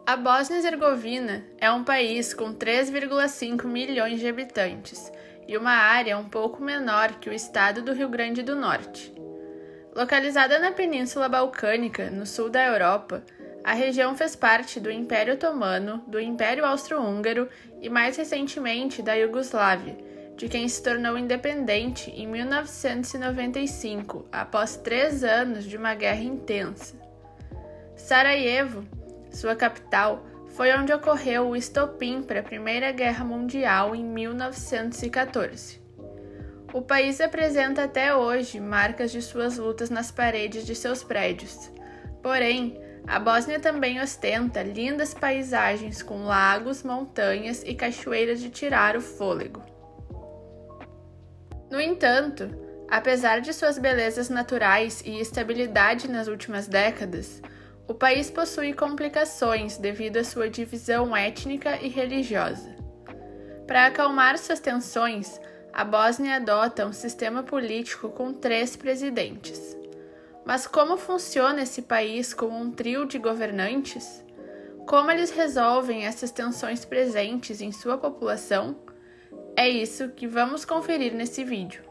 A Bósnia-Herzegovina é um país com 3,5 milhões de habitantes e uma área um pouco menor que o estado do Rio Grande do Norte. Localizada na Península Balcânica, no sul da Europa, a região fez parte do Império Otomano, do Império Austro-Húngaro e, mais recentemente, da Iugoslávia, de quem se tornou independente em 1995, após 3 anos de uma guerra intensa. Sarajevo, sua capital, foi onde ocorreu o estopim para a Primeira Guerra Mundial em 1914. O país apresenta até hoje marcas de suas lutas nas paredes de seus prédios. Porém, a Bósnia também ostenta lindas paisagens com lagos, montanhas e cachoeiras de tirar o fôlego. No entanto, apesar de suas belezas naturais e estabilidade nas últimas décadas, o país possui complicações devido à sua divisão étnica e religiosa. Para acalmar suas tensões, a Bósnia adota um sistema político com 3 presidentes. Mas como funciona esse país com um trio de governantes? Como eles resolvem essas tensões presentes em sua população? É isso que vamos conferir nesse vídeo.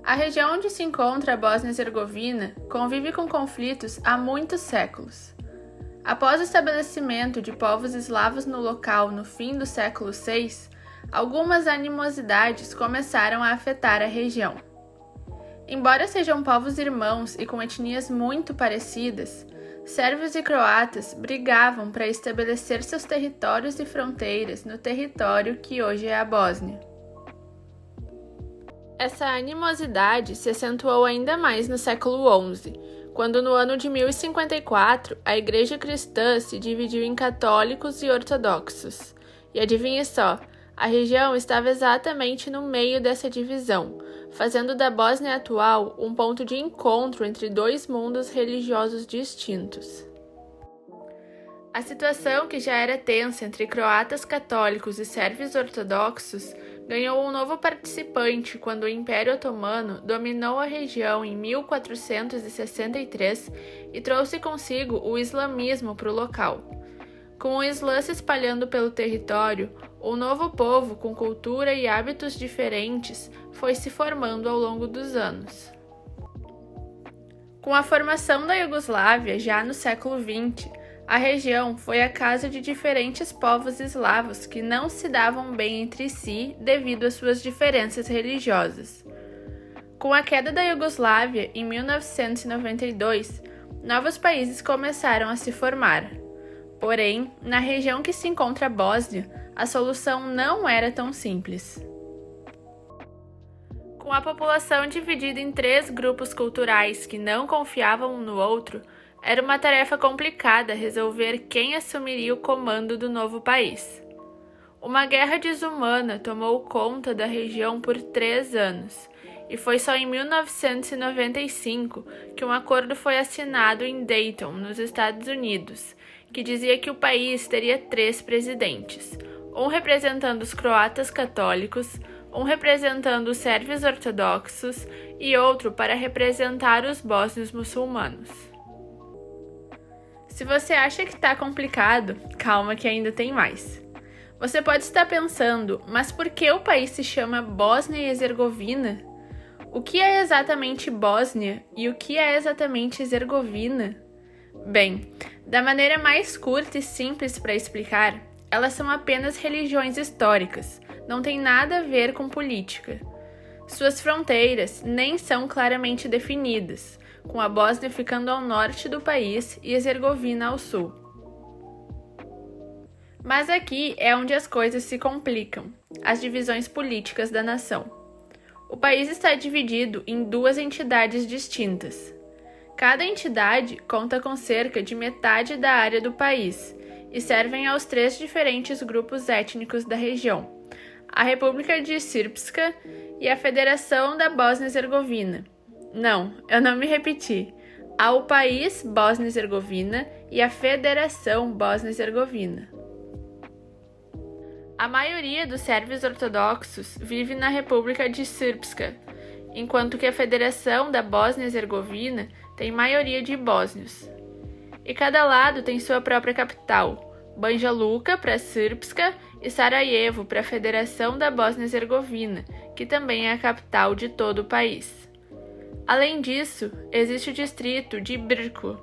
A região onde se encontra a Bósnia-Herzegovina convive com conflitos há muitos séculos. Após o estabelecimento de povos eslavos no local no fim do século VI, algumas animosidades começaram a afetar a região. Embora sejam povos irmãos e com etnias muito parecidas, sérvios e croatas brigavam para estabelecer seus territórios e fronteiras no território que hoje é a Bósnia. Essa animosidade se acentuou ainda mais no século XI, quando no ano de 1054 a Igreja Cristã se dividiu em católicos e ortodoxos. E adivinhe só, a região estava exatamente no meio dessa divisão, fazendo da Bósnia atual um ponto de encontro entre 2 mundos religiosos distintos. A situação, que já era tensa entre croatas católicos e sérvios ortodoxos, ganhou um novo participante quando o Império Otomano dominou a região em 1463 e trouxe consigo o islamismo para o local. Com o Islã se espalhando pelo território, um novo povo com cultura e hábitos diferentes foi se formando ao longo dos anos. Com a formação da Iugoslávia, já no século XX, a região foi a casa de diferentes povos eslavos que não se davam bem entre si devido às suas diferenças religiosas. Com a queda da Iugoslávia, em 1992, novos países começaram a se formar. Porém, na região que se encontra a Bósnia, a solução não era tão simples. Com a população dividida em 3 grupos culturais que não confiavam um no outro, era uma tarefa complicada resolver quem assumiria o comando do novo país. Uma guerra desumana tomou conta da região por 3 anos, e foi só em 1995 que um acordo foi assinado em Dayton, nos Estados Unidos, que dizia que o país teria 3 presidentes, um representando os croatas católicos, um representando os sérvios ortodoxos e outro para representar os bósnios muçulmanos. Se você acha que está complicado, calma que ainda tem mais. Você pode estar pensando, mas por que o país se chama Bósnia e Herzegovina? O que é exatamente Bósnia e o que é exatamente Herzegovina? Bem, da maneira mais curta e simples para explicar, elas são apenas religiões históricas, não tem nada a ver com política. Suas fronteiras nem são claramente definidas, com a Bósnia ficando ao norte do país e Herzegovina ao sul. Mas aqui é onde as coisas se complicam, as divisões políticas da nação. O país está dividido em 2 entidades distintas. Cada entidade conta com cerca de metade da área do país e servem aos 3 diferentes grupos étnicos da região: a República de Srpska e a Federação da Bósnia-Herzegovina. Não, eu não me repeti. Há o país Bósnia-Herzegovina e a Federação Bósnia-Herzegovina. A maioria dos sérvios ortodoxos vive na República de Srpska, enquanto que a Federação da Bósnia-Herzegovina tem maioria de bósnios. E cada lado tem sua própria capital, Banja Luka para Srpska e Sarajevo para a Federação da Bósnia-Herzegovina, que também é a capital de todo o país. Além disso, existe o distrito de Brčko,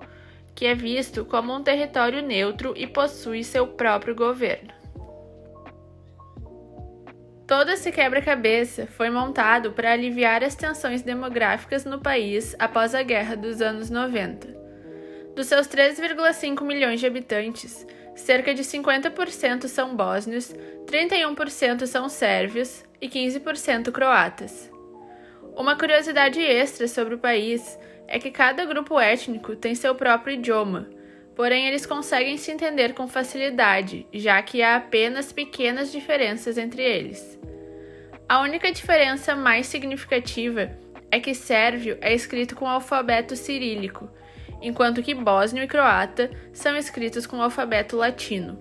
que é visto como um território neutro e possui seu próprio governo. Todo esse quebra-cabeça foi montado para aliviar as tensões demográficas no país após a Guerra dos anos 90. Dos seus 3,5 milhões de habitantes, cerca de 50% são bósnios, 31% são sérvios e 15% croatas. Uma curiosidade extra sobre o país é que cada grupo étnico tem seu próprio idioma, porém eles conseguem se entender com facilidade, já que há apenas pequenas diferenças entre eles. A única diferença mais significativa é que sérvio é escrito com o alfabeto cirílico, enquanto que bósnio e croata são escritos com o alfabeto latino.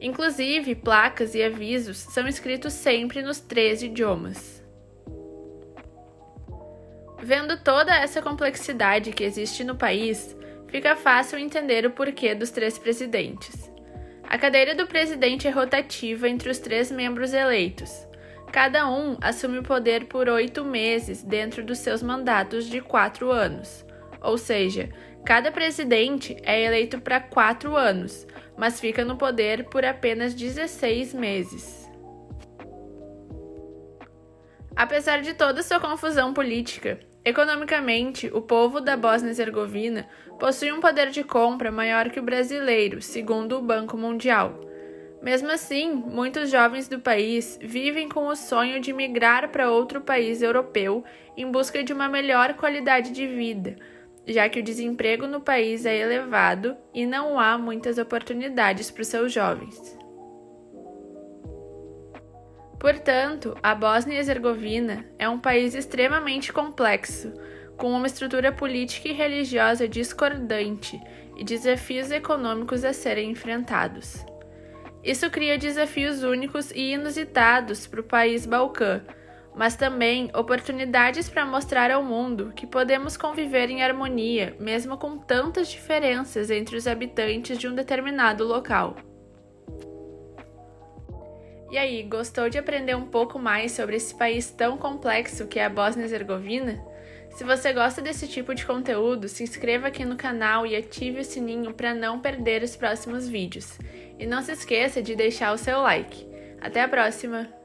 Inclusive, placas e avisos são escritos sempre nos 3 idiomas. Vendo toda essa complexidade que existe no país, fica fácil entender o porquê dos 3 presidentes. A cadeira do presidente é rotativa entre os 3 membros eleitos. Cada um assume o poder por 8 meses dentro dos seus mandatos de 4 anos. Ou seja, cada presidente é eleito para 4 anos, mas fica no poder por apenas 16 meses. Apesar de toda sua confusão política, economicamente, o povo da Bósnia-Herzegovina possui um poder de compra maior que o brasileiro, segundo o Banco Mundial. Mesmo assim, muitos jovens do país vivem com o sonho de migrar para outro país europeu em busca de uma melhor qualidade de vida, já que o desemprego no país é elevado e não há muitas oportunidades para os seus jovens. Portanto, a Bósnia-Herzegovina é um país extremamente complexo, com uma estrutura política e religiosa discordante e desafios econômicos a serem enfrentados. Isso cria desafios únicos e inusitados para o país balcã, mas também oportunidades para mostrar ao mundo que podemos conviver em harmonia, mesmo com tantas diferenças entre os habitantes de um determinado local. E aí, gostou de aprender um pouco mais sobre esse país tão complexo que é a Bósnia-Herzegovina? Se você gosta desse tipo de conteúdo, se inscreva aqui no canal e ative o sininho para não perder os próximos vídeos. E não se esqueça de deixar o seu like. Até a próxima!